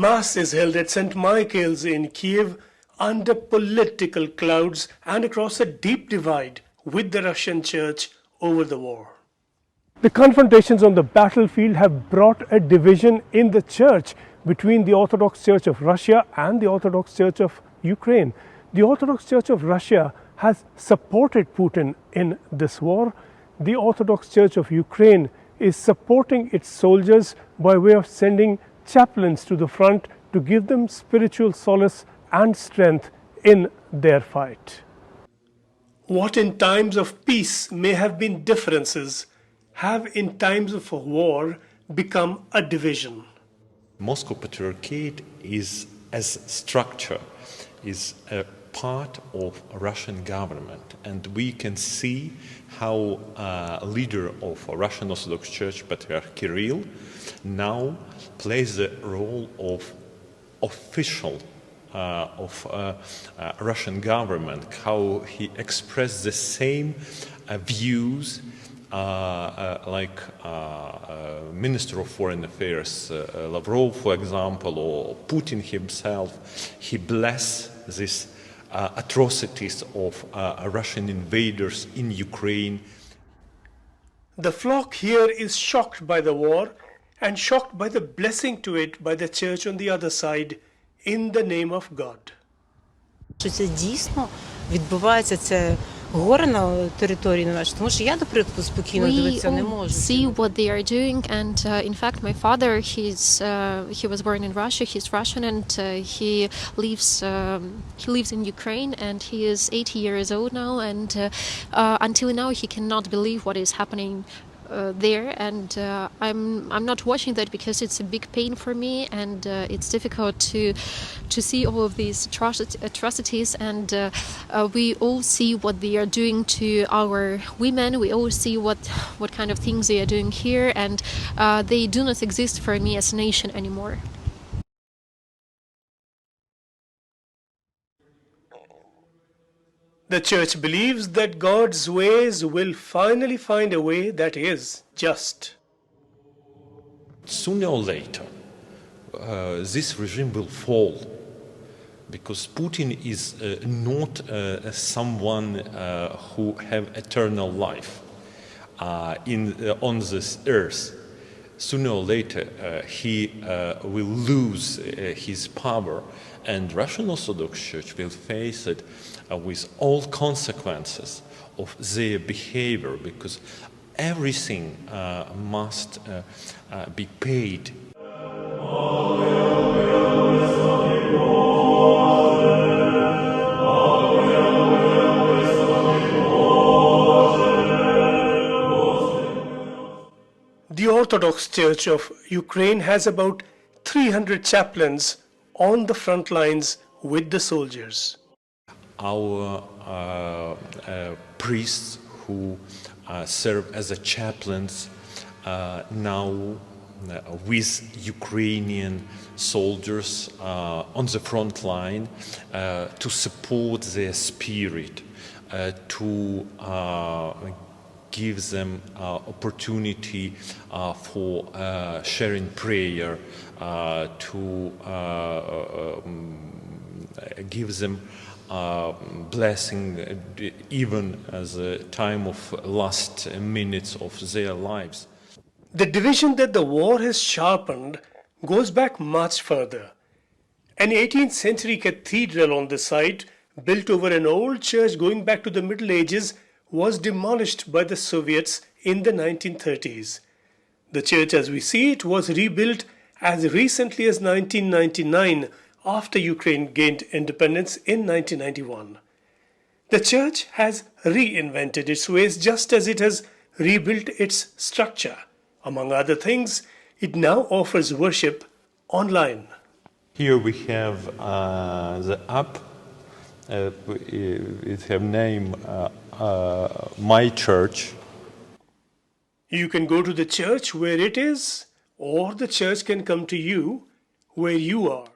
Mass is held at St. Michael's in Kiev under political clouds and across a deep divide with the Russian Church over the war. The confrontations on the battlefield have brought a division in the Church between the Orthodox Church of Russia and the Orthodox Church of Ukraine. The Orthodox Church of Russia has supported Putin in this war. The Orthodox Church of Ukraine is supporting its soldiers by way of sending chaplains to the front to give them spiritual solace and strength in their fight. What in times of peace may have been differences have in times of war become a division. Moscow Patriarchate is, as structure, is a part of Russian government, and we can see how a leader of Russian Orthodox Church, Patriarch Kirill, now plays the role of official of Russian government, how he expressed the same views like Minister of Foreign Affairs Lavrov, for example, or Putin himself. He blessed these atrocities of Russian invaders in Ukraine. The flock here is shocked by the war and shocked by the blessing to it by the Church on the other side in the name of God. Це дійсно відбувається це горе на території нашій, тому що я, до прикладу, спокійно дивитися не можу. See what they are doing, and in fact my father, he was born in Russia, he's Russian, and he lives in Ukraine, and he is 80 years old now, and until now he cannot believe what is happening there, and I'm not watching that because it's a big pain for me, and it's difficult to see all of these atrocities, and we all see what they are doing to our women. We all see what kind of things they are doing here, and they do not exist for me as a nation anymore. The Church believes that God's ways will finally find a way that is just. Sooner or later, this regime will fall, because Putin is not someone who have eternal life on this earth. Sooner or later, he will lose his power, and Russian Orthodox Church will face it with all consequences of their behavior, because everything must be paid. The Orthodox Church of Ukraine has about 300 chaplains on the front lines with the soldiers. Our priests who serve as a chaplains now with Ukrainian soldiers on the front line to support their spirit, to give them opportunity for sharing prayer, to give them blessing even as a time of last minutes of their lives. The division that the war has sharpened goes back much further. An 18th century cathedral on the site, built over an old church going back to the Middle Ages, was demolished by the Soviets in the 1930s. The church as we see it was rebuilt as recently as 1999 after Ukraine gained independence in 1991. The church has reinvented its ways just as it has rebuilt its structure. Among other things, it now offers worship online. Here we have the app. It have name My Church. You can go to the church where it is, or the church can come to you where you are.